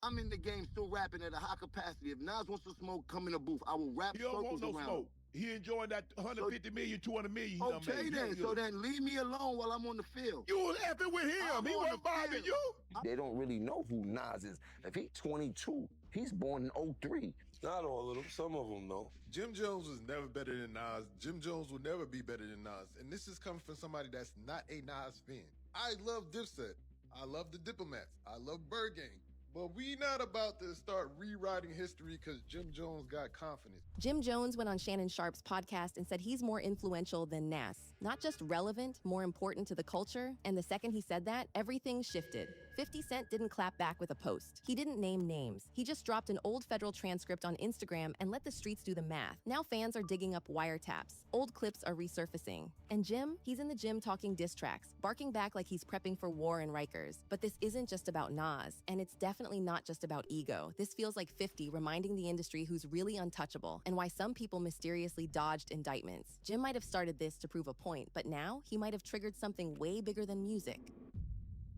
I'm in the game still rapping at a high capacity. If Nas wants to smoke, come in the booth. I will rap He don't want circles no around. smoke. He enjoying that 150 million, 200 million he done Okay made. then, so then leave me alone while I'm on the field. You was effing with him. He wasn't bothering you. They don't really know who Nas is. If he's 22, he's born in 03. Not all of them, some of them know. Jim Jones was never better than Nas. Jim Jones will never be better than Nas. And this is coming from somebody that's not a Nas fan. I love Dipset. I love the Diplomats. I love Bird Gang. But we not about to start rewriting history because Jim Jones got confidence. Jim Jones went on Shannon Sharpe's podcast and said he's more influential than Nas. Not just relevant, more important to the culture. And the second he said that, everything shifted. 50 Cent didn't clap back with a post. He didn't name names. He just dropped an old federal transcript on Instagram and let the streets do the math. Now fans are digging up wiretaps. Old clips are resurfacing. And Jim, he's in the gym talking diss tracks, barking back like he's prepping for war in Rikers. But this isn't just about Nas, and it's definitely not just about ego. This feels like 50 reminding the industry who's really untouchable and why some people mysteriously dodged indictments. Jim might have started this to prove a point, but now he might have triggered something way bigger than music.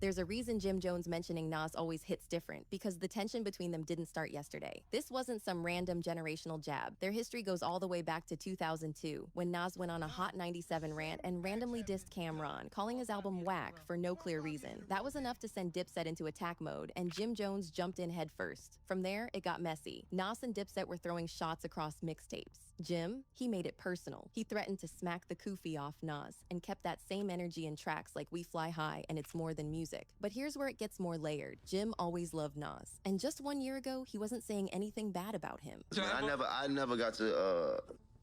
There's a reason Jim Jones mentioning Nas always hits different, because the tension between them didn't start yesterday. This wasn't some random generational jab. Their history goes all the way back to 2002, when Nas went on a Hot 97 rant and randomly dissed Cam'ron, calling his album whack for no clear reason. That was enough to send Dipset into attack mode, and Jim Jones jumped in headfirst. From there, it got messy. Nas and Dipset were throwing shots across mixtapes. Jim, he made it personal. He threatened to smack the kufi off Nas, and kept that same energy in tracks like We Fly High and It's More Than Music. But here's where it gets more layered. Jim always loved Nas. And just 1 year ago, he wasn't saying anything bad about him. I never got to,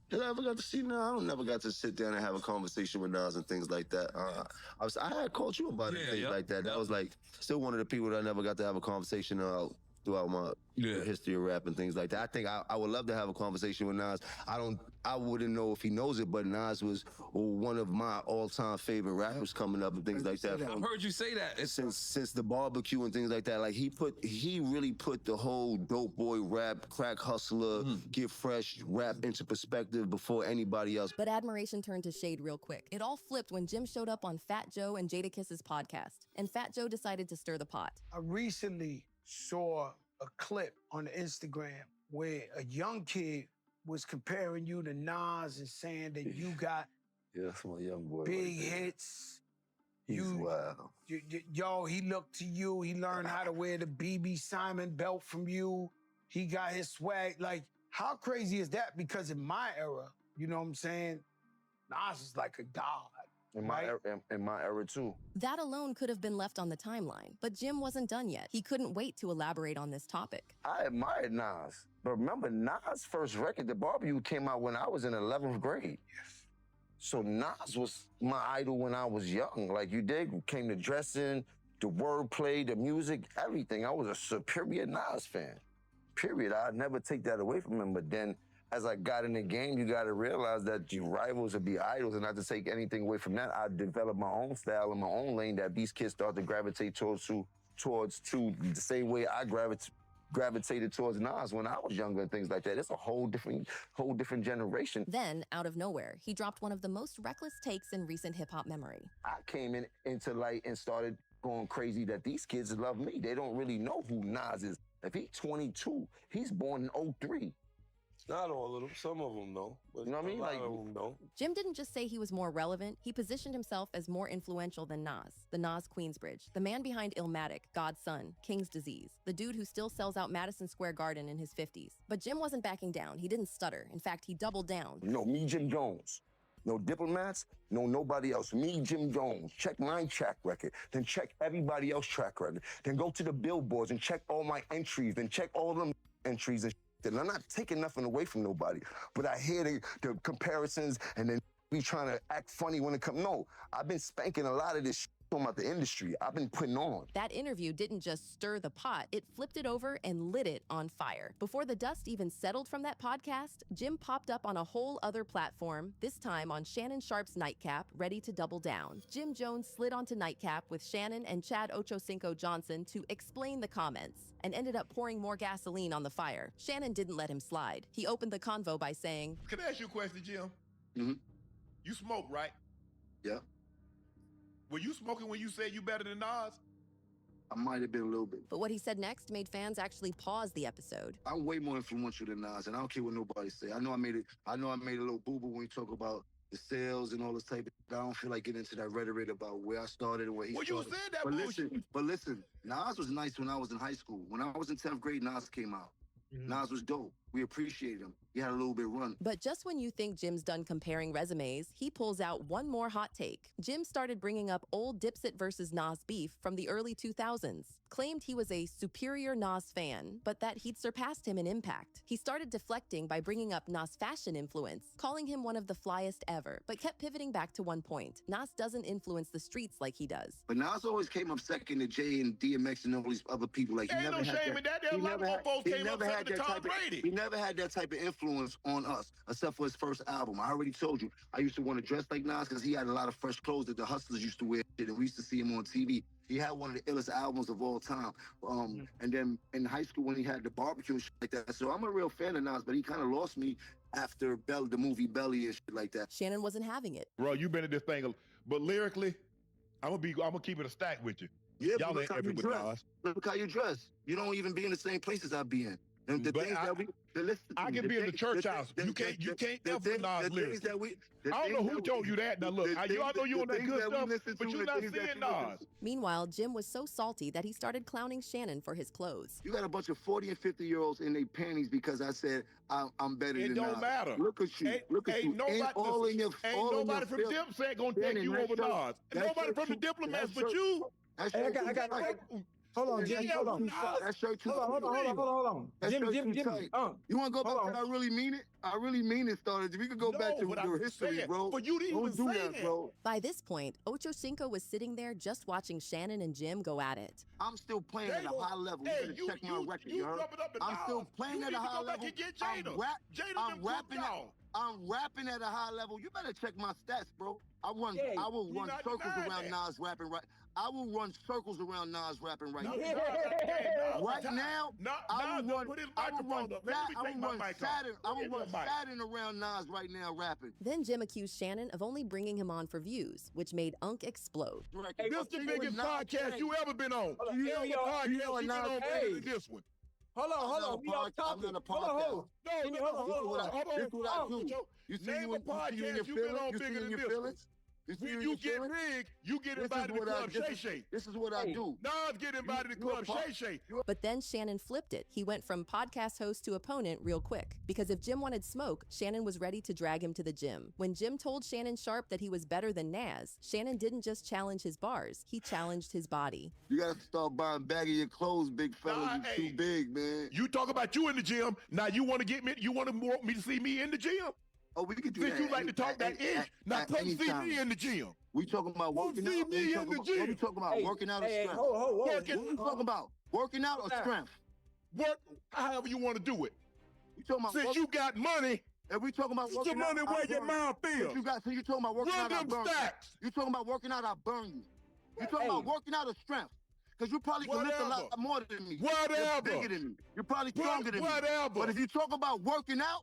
did I ever got to see Nas? I never got to sit down and have a conversation with Nas and things like that. I had called you about it and things like that. That was like, still one of the people that I never got to have a conversation throughout my history of rap and things like that. I think I would love to have a conversation with Nas. I wouldn't know if he knows it, but Nas was one of my all-time favorite rappers coming up and things like that. I've heard you say that. Since the barbecue and things like that. Like he really put the whole dope boy rap, crack hustler, get fresh rap into perspective before anybody else. But admiration turned to shade real quick. It all flipped when Jim showed up on Fat Joe and Jadakiss's podcast, and Fat Joe decided to stir the pot. I recently saw a clip on Instagram where a young kid was comparing you to Nas and saying that you got that's my young boy. Big hits. He's wild. Yo, he looked to you. He learned how to wear the BB Simon belt from you. He got his swag. Like, how crazy is that? Because in my era, you know what I'm saying, Nas is like a god. In my era too. That alone could have been left on the timeline, but Jim wasn't done yet. He couldn't wait to elaborate on this topic. I admired Nas, but remember Nas' first record, The Barbecue, came out when I was in 11th grade. Yes. So Nas was my idol when I was young. Like you did, came to dressing, the wordplay, the music, everything. I was a superior Nas fan, period. I'd never take that away from him, but then as I got in the game, you got to realize that your rivals would be idols, and not to take anything away from that. I developed my own style and my own lane that these kids start to gravitate towards the same way I gravitated towards Nas when I was younger and things like that. It's a whole different generation. Then, out of nowhere, he dropped one of the most reckless takes in recent hip-hop memory. I came into light and started going crazy that these kids love me. They don't really know who Nas is. If he's 22, he's born in 03. Not all of them, some of them know. But you know what I mean? A lot of them know. Jim didn't just say he was more relevant, he positioned himself as more influential than Nas, the Nas Queensbridge, the man behind Illmatic, God's Son, King's Disease, the dude who still sells out Madison Square Garden in his 50s. But Jim wasn't backing down, he didn't stutter. In fact, he doubled down. No, me, Jim Jones. No Diplomats, no nobody else. Me, Jim Jones. Check my track record, then check everybody else's track record. Then go to the billboards and check all my entries, then check all them entries and and I'm not taking nothing away from nobody, but I hear the comparisons and then be trying to act funny when it comes. No, I've been spanking a lot of this shit about the industry. I've been putting on. That interview didn't just stir the pot, it flipped it over and lit it on fire. Before the dust even settled from that podcast, Jim popped up on a whole other platform, this time on Shannon Sharpe's Nightcap, ready to double down. Jim Jones slid onto Nightcap with Shannon and Chad Ochocinco Johnson to explain the comments, and ended up pouring more gasoline on the fire. Shannon didn't let him slide. He opened the convo by saying, Can I ask you a question, Jim? Mm-hmm. You smoke, right? Yeah. Were you smoking when you said you better than Nas? I might have been a little bit. But what he said next made fans actually pause the episode. I'm way more influential than Nas, and I don't care what nobody say. I know I made a little boo-boo when you talk about the sales and all this type of shit. I don't feel like getting into that rhetoric about where I started and where he started. Well, you said that but bullshit. listen, Nas was nice when I was in high school. When I was in 10th grade, Nas came out. Nas was dope. We appreciated him. He had a little bit run. But just when you think Jim's done comparing resumes, he pulls out one more hot take. Jim started bringing up old Dipset versus Nas beef from the early 2000s, claimed he was a superior Nas fan, but that he'd surpassed him in impact. He started deflecting by bringing up Nas' fashion influence, calling him one of the flyest ever, but kept pivoting back to one point. Nas doesn't influence the streets like he does. But Nas always came up second to Jay and DMX and all these other people. Like, Ain't no shame in that. There a lot of folks came up second to Tom Brady. He never had that type of influence on us, except for his first album. I already told you, I used to want to dress like Nas because he had a lot of fresh clothes that the hustlers used to wear, and we used to see him on TV. He had one of the illest albums of all time. And then in high school when he had the barbecue and shit like that. So I'm a real fan of Nas, but he kind of lost me after the movie Belly and shit like that. Shannon wasn't having it. Bro, you been in this thing, but lyrically, I'm gonna keep it a stack with you. Yeah, Y'all ain't epic with Nas. Look how you dress. You don't even be in the same places I be in. And the things I can be in the church house. You can't ever Nas lyrics. I don't know who told you that. Now look, I know you on that good stuff, but you're not seeing Nas. Meanwhile, Jim was so salty that he started clowning Shannon for his clothes. You got a bunch of 40 and 50-year-olds in their panties because I said I'm better than Nas. It don't matter. Look at you. Look at you. Nobody from Dipset gonna take you over Nas. Nobody from the Diplomats but you. I got. Hold on, Jim. Hold on. That shirt too. Hold on. Jim. You want to go back to I really mean it? I really mean it started. We could go back to your history, bro. But you didn't even do say that, bro. By this point, Ocho Cinco was sitting there just watching Shannon and Jim go at it. I'm still playing at a high level. Hey, you better check my record, you heard? I'm still playing at a high level. I'm rapping at a high level. You better check my stats, bro. I will run circles around Nas rapping right. I will run circles around Nas rapping right now. Right now, I will run Saturn around Nas right now rapping. Then Jim accused Shannon of only bringing him on for views, which made Unk explode. This is the biggest podcast you ever been on. You ever podcast you been on better than this one. Hold on. We all talking. Hold on. This is what I do. You see Name a podcast you been on bigger than this one. When you get big, you get invited to Club Shay Shay. This is what I do. Nas get invited to Club Shay Shay. But then Shannon flipped it. He went from podcast host to opponent real quick. Because if Jim wanted smoke, Shannon was ready to drag him to the gym. When Jim told Shannon Sharpe that he was better than Nas, Shannon didn't just challenge his bars, he challenged his body. You gotta start buying baggy your clothes, big fella. You're too big, man. You talk about you in the gym. Now you want to get me? You want me to see me in the gym? Oh, we can do that. Since you like to talk that ish, now come see me in the gym. We talking about working out. See me in the gym. What we talking about? Working out or strength? What we talking about? Working out or strength? Work however you want to do it. We talking about since you got money. And we talking about working out. Money where your mouth feels. So you talking about working out? I burn you. You talking about working out? I burn you. You talking about working out or strength? Because you probably can lift a lot more than me. Whatever. You're bigger than me. You're probably stronger than me. But if you talk about working out,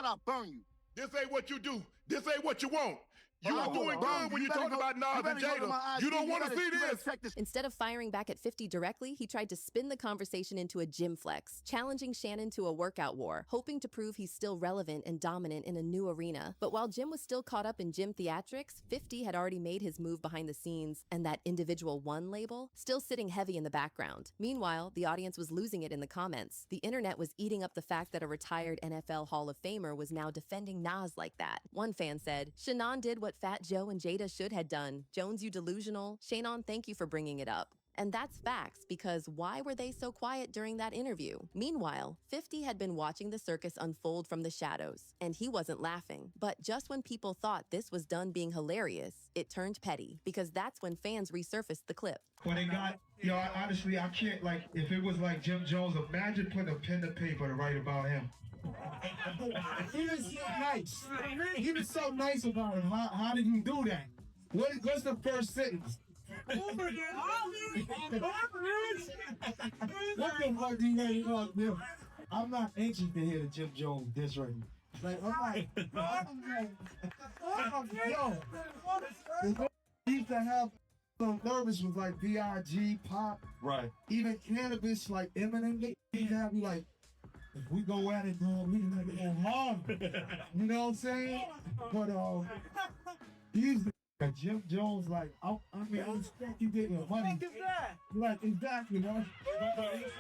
I burn you. This ain't what you do. This ain't what you want. You are doing good when you talk about Nas and Jada. You don't want to see this. Instead of firing back at 50 directly, he tried to spin the conversation into a gym flex, challenging Shannon to a workout war, hoping to prove he's still relevant and dominant in a new arena. But while Jim was still caught up in gym theatrics, 50 had already made his move behind the scenes, and that Individual One label still sitting heavy in the background. Meanwhile, the audience was losing it in the comments. The internet was eating up the fact that a retired NFL Hall of Famer was now defending Nas like that. One fan said, Shannon did what Fat Joe and Jada should had done. Jones, you delusional. Shannon, thank you for bringing it up. And that's facts, because why were they so quiet during that interview? Meanwhile, 50 had been watching the circus unfold from the shadows, and he wasn't laughing. But just when people thought this was done being hilarious, it turned petty, because that's when fans resurfaced the clip. When it got, honestly, I can't, if it was like Jim Jones, imagine putting a pen to paper to write about him. He was so nice. He was so nice about him. How did you do that? What's the first sentence? What the fuck do you guys talk about? I'm not anxious to hear the Jim Jones diss right now. Yo, he used to have so nervous with like B.I.G., Pop, Right. even Cannabis, like Eminem, they have me like, if we go at it, man, we can go hard. You know what I'm saying? But he's Jim Jones, like, I mean, I expect you getting your money. What the fuck is that? Like, exactly, man.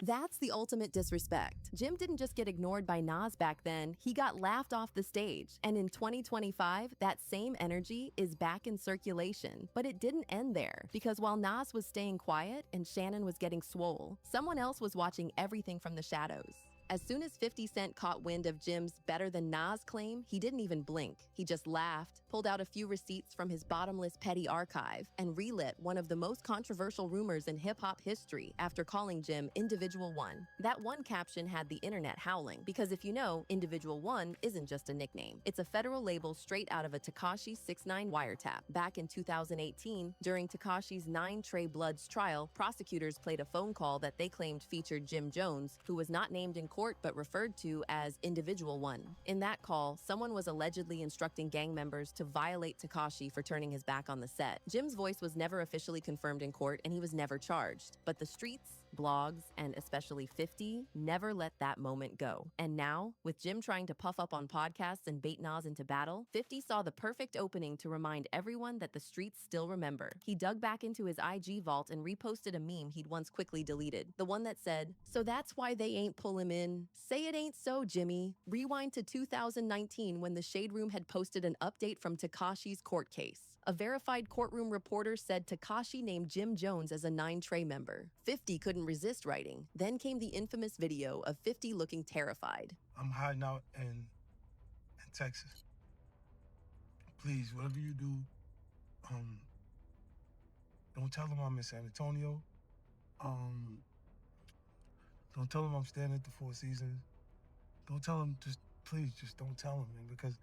That's the ultimate disrespect. Jim didn't just get ignored by Nas back then, he got laughed off the stage. And in 2025, that same energy is back in circulation. But it didn't end there, because while Nas was staying quiet and Shannon was getting swole, someone else was watching everything from the shadows. As soon as 50 Cent caught wind of Jim's better than Nas claim, he didn't even blink. He just laughed, pulled out a few receipts from his bottomless petty archive, and relit one of the most controversial rumors in hip-hop history after calling Jim Individual One. That one caption had the internet howling, because if you know, Individual One isn't just a nickname. It's a federal label straight out of a Tekashi 6ix9ine wiretap. Back in 2018, during Tekashi's 9 Trey Bloods trial, prosecutors played a phone call that they claimed featured Jim Jones, who was not named in court but referred to as Individual One. In that call, someone was allegedly instructing gang members to violate Tekashi for turning his back on the set. Jim's voice was never officially confirmed in court and he was never charged. But the streets, blogs, and especially 50 never let that moment go. And now, with Jim trying to puff up on podcasts and bait Nas into battle, 50 saw the perfect opening to remind everyone that the streets still remember. He dug back into his IG vault and reposted a meme he'd once quickly deleted. The one that said, "So that's why they ain't pull him in. Say it ain't so, Jimmy." Rewind to 2019 when the Shade Room had posted an update from Tekashi's court case. A verified courtroom reporter said Tekashi named Jim Jones as a 9 Trey member. 50 couldn't resist writing. Then came the infamous video of 50 looking terrified. "I'm hiding out in Texas. Please, whatever you do, don't tell them I'm in San Antonio. Don't tell them I'm staying at the Four Seasons. Don't tell them, please, don't tell them, man, because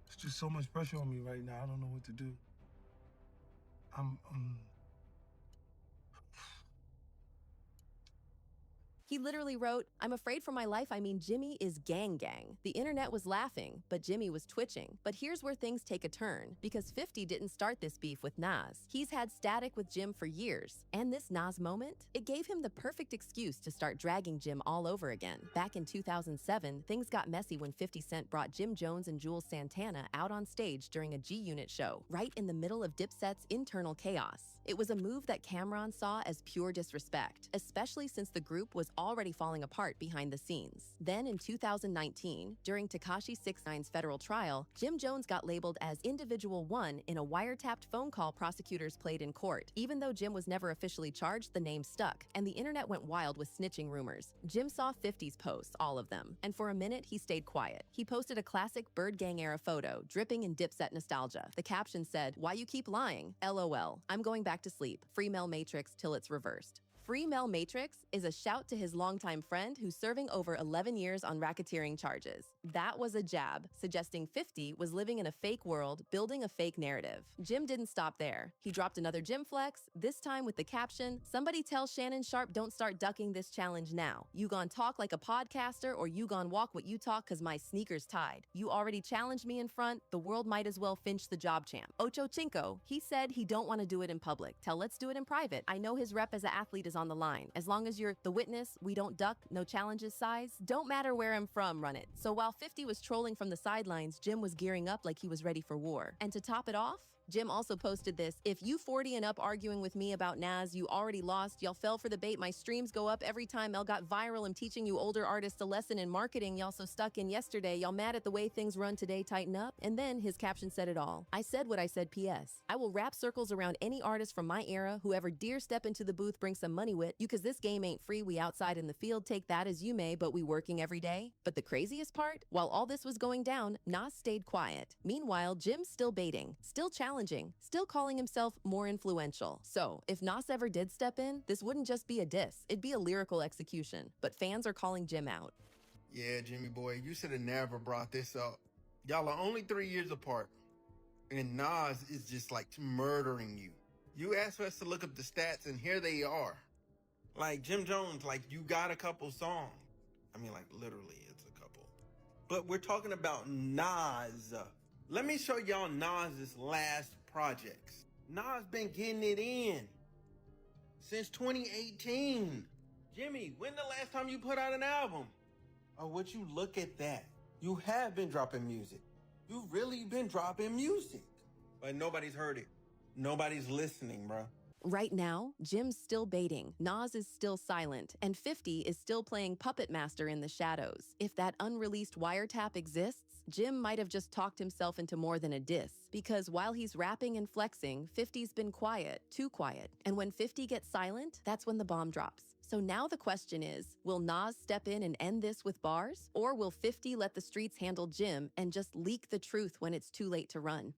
it's just so much pressure on me right now. I don't know what to do. He literally wrote, "I'm afraid for my life, I mean Jimmy is gang gang." The internet was laughing, but Jimmy was twitching. But here's where things take a turn, because 50 didn't start this beef with Nas. He's had static with Jim for years. And this Nas moment, it gave him the perfect excuse to start dragging Jim all over again. Back in 2007, things got messy when 50 Cent brought Jim Jones and Jules Santana out on stage during a G-Unit show, right in the middle of Dipset's internal chaos. It was a move that Cameron saw as pure disrespect, especially since the group was already falling apart behind the scenes. Then in 2019, during Tekashi 6ix9ine's federal trial, Jim Jones got labeled as Individual One in a wiretapped phone call prosecutors played in court. Even though Jim was never officially charged, the name stuck, and the internet went wild with snitching rumors. Jim saw 50's posts, all of them, and for a minute he stayed quiet. He posted a classic Bird Gang era photo, dripping in Dipset nostalgia. The caption said, "Why you keep lying? LOL. I'm going back to sleep. Free Mel Matrix till it's reversed." Free Mel Matrix is a shout to his longtime friend who's serving over 11 years on racketeering charges. That was a jab, suggesting 50 was living in a fake world, building a fake narrative. Jim didn't stop there. He dropped another Jim flex, this time with the caption, "Somebody tell Shannon Sharpe don't start ducking this challenge now. You gon' talk like a podcaster or you gon' walk what you talk cause my sneakers tied. You already challenged me in front, the world might as well finch the job champ." Ocho Cinco, he said he don't want to do it in public. Tell let's do it in private. I know his rep as an athlete is on the line. As long as you're the witness, we don't duck, no challenges size. Don't matter where I'm from, run it. So while 50 was trolling from the sidelines, Jim was gearing up like he was ready for war. And to top it off, Jim also posted this, "If you 40 and up arguing with me about Nas, you already lost. Y'all fell for the bait. My streams go up every time L got viral. I'm teaching you older artists a lesson in marketing. Y'all so stuck in yesterday. Y'all mad at the way things run today, tighten up." And then his caption said it all. "I said what I said, PS. I will wrap circles around any artist from my era, whoever dare step into the booth, bring some money with you, cause this game ain't free. We outside in the field, take that as you may, but we working every day." But the craziest part, while all this was going down, Nas stayed quiet. Meanwhile, Jim's still baiting, still challenging, still calling himself more influential. So, if Nas ever did step in, this wouldn't just be a diss, it'd be a lyrical execution. But fans are calling Jim out. "Yeah, Jimmy boy, you should have never brought this up. Y'all are only 3 years apart, and Nas is just like murdering you. You asked us to look up the stats, and here they are. Like Jim Jones, like you got a couple songs. I mean, like literally, it's a couple. But we're talking about Nas. Let me show y'all Nas's last projects. Nas been getting it in since 2018. Jimmy, when the last time you put out an album? Oh, would you look at that? You have been dropping music. You've really been dropping music. But nobody's heard it. Nobody's listening, bro. Right now, Jim's still baiting, Nas is still silent, and 50 is still playing puppet master in the shadows. If that unreleased wiretap exists, Jim might have just talked himself into more than a diss, because while he's rapping and flexing, 50's been quiet, too quiet. And when 50 gets silent, that's when the bomb drops. So now the question is, will Nas step in and end this with bars? Or will 50 let the streets handle Jim and just leak the truth when it's too late to run?